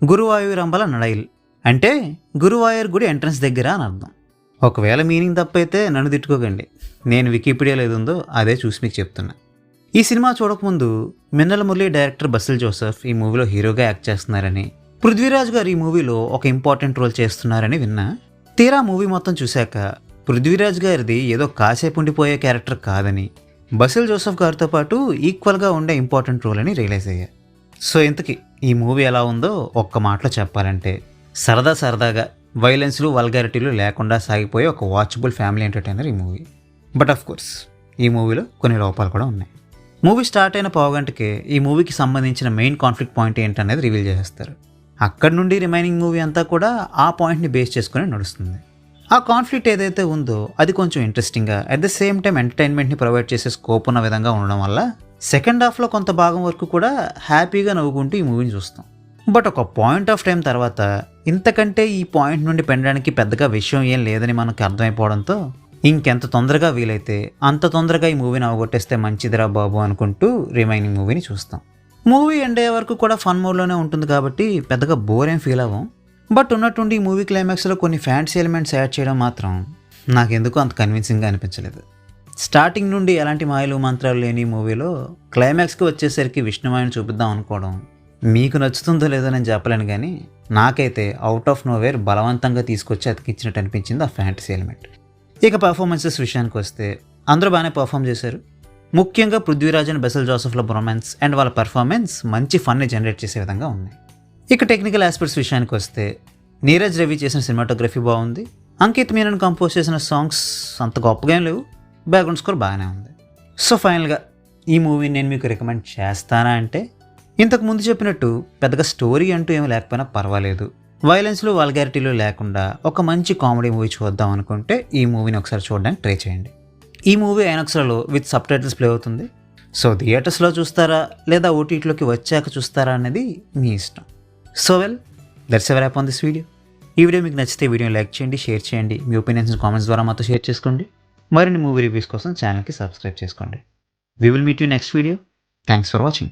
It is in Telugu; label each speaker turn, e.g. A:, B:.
A: గురువాయూరంబల నడైల్ అంటే గురువాయూర్ గుడి ఎంట్రన్స్ దగ్గర అని అర్థం. ఒకవేళ మీనింగ్ తప్పైతే నన్ను తిట్టుకోకండి, నేను వికీపీడియాలో ఏది ఉందో అదే చూసి మీకు చెప్తున్నా. ఈ సినిమా చూడకముందు మిన్నల మురళి డైరెక్టర్ బసిల్ జోసెఫ్ ఈ మూవీలో హీరోగా యాక్ట్ చేస్తున్నారని, పృథ్వీరాజ్ గారు ఈ మూవీలో ఒక ఇంపార్టెంట్ రోల్ చేస్తున్నారని విన్నా. తీరా మూవీ మొత్తం చూశాక పృథ్వీరాజ్ గారిది ఏదో కాసేపు ఉండిపోయే క్యారెక్టర్ కాదని, బసిల్ జోసెఫ్ గారితో పాటు ఈక్వల్గా ఉండే ఇంపార్టెంట్ రోల్ అని రియలైజ్ అయ్యా. సో ఇంతకీ ఈ మూవీ ఎలా ఉందో ఒక్క మాటలో చెప్పాలంటే, సరదాగా వైలెన్స్లు వల్గారిటీలు లేకుండా సాగిపోయే ఒక వాచబుల్ ఫ్యామిలీ ఎంటర్టైనర్ ఈ మూవీ. బట్ ఆఫ్ కోర్స్ ఈ మూవీలో కొన్ని లోపాలు కూడా ఉన్నాయి. మూవీ స్టార్ట్ అయిన పావుగంటకే ఈ మూవీకి సంబంధించిన మెయిన్ కాన్ఫ్లిక్ట్ పాయింట్ ఏంటనేది రివీల్ చేస్తారు. అక్కడి నుండి రిమైనింగ్ మూవీ అంతా కూడా ఆ పాయింట్ని బేస్ చేసుకుని నడుస్తుంది. ఆ కాన్ఫ్లిక్ట్ ఏదైతే ఉందో అది కొంచెం ఇంట్రెస్టింగ్గా, అట్ ద సేమ్ టైం ఎంటర్టైన్మెంట్ని ప్రొవైడ్ చేసే స్కోప్ ఉన్న విధంగా ఉండడం వల్ల సెకండ్ హాఫ్లో కొంత భాగం వరకు కూడా హ్యాపీగా నవ్వుకుంటూ ఈ మూవీని చూస్తాం. బట్ ఒక పాయింట్ ఆఫ్ టైం తర్వాత ఇంతకంటే ఈ పాయింట్ నుండి పెనడానికి పెద్దగా విషయం ఏం లేదని మనకు అర్థమైపోవడంతో ఇంకెంత తొందరగా వీలైతే అంత తొందరగా ఈ మూవీని అవగొట్టేస్తే మంచిదిరా బాబు అనుకుంటూ రిమైనింగ్ మూవీని చూస్తాం. మూవీ ఎండ్ అయ్యే వరకు కూడా ఫన్ మోడ్లోనే ఉంటుంది కాబట్టి పెద్దగా బోర్ ఏం ఫీల్ అవ్వం. బట్ ఉన్నట్టుండి ఈ మూవీ క్లైమాక్స్లో కొన్ని ఫ్యాంటసీ ఎలిమెంట్స్ యాడ్ చేయడం మాత్రం నాకెందుకు అంత కన్విన్సింగ్గా అనిపించలేదు. స్టార్టింగ్ నుండి ఎలాంటి మాయలు మంత్రాలు లేని మూవీలో క్లైమాక్స్కి వచ్చేసరికి విష్ణుమాయని చూపిద్దాం అనుకోవడం మీకు నచ్చుతుందో లేదో నేను చెప్పలేను, కానీ నాకైతే అవుట్ ఆఫ్ నోవేర్ బలవంతంగా తీసుకొచ్చి అతికిచ్చినట్టు అనిపించింది ఆ ఫ్యాంటసీ ఎలిమెంట్. ఇక పర్ఫార్మెన్సెస్ విషయానికి వస్తే అందరూ బాగానే పర్ఫామ్ చేశారు. ముఖ్యంగా పృథ్వీరాజ్ అండ్ బసిల్ జోసెఫ్ల రొమాన్స్ అండ్ వాళ్ళ పర్ఫార్మెన్స్ మంచి ఫన్ని జనరేట్ చేసే విధంగా ఉన్నాయి. ఇక టెక్నికల్ ఆస్పెక్ట్స్ విషయానికి వస్తే నీరజ్ రవి చేసిన సినిమాటోగ్రఫీ బాగుంది. అంకిత్ మీనన్ కంపోజ్ చేసిన సాంగ్స్ అంత గొప్పగా ఏం లేవు. బ్యాక్గ్రౌండ్ స్కోర్ బాగానే ఉంది. సో ఫైనల్గా ఈ మూవీని నేను మీకు రికమెండ్ చేస్తానా అంటే, ఇంతకు ముందు చెప్పినట్టు పెద్దగా స్టోరీ అంటూ ఏమి లేకపోయినా పర్వాలేదు, వైలెన్స్లు వల్గారిటీలు లేకుండా ఒక మంచి కామెడీ మూవీ చూద్దాం అనుకుంటే ఈ మూవీని ఒకసారి చూడడానికి ట్రై చేయండి. ఈ మూవీ ఐనాక్స్లో విత్ సబ్ టైటిల్స్ ప్లే అవుతుంది. సో థియేటర్స్లో చూస్తారా లేదా ఓటీటీలోకి వచ్చాక చూస్తారా అనేది మీ ఇష్టం. So well, that's a wrap on this video. ఈ వీడియో మీకు నచ్చితే వీడియోని లైక్ చేయండి, షేర్ చేయండి, మీ ఒపీనియన్స్ కామెంట్స్ ద్వారా మాతో షేర్ చేసుకోండి. మరిన్ని మూవీ రివ్యూస్ కోసం ఛానల్కి సబ్స్క్రైబ్ చేసుకోండి. We will meet you next video. Thanks for watching.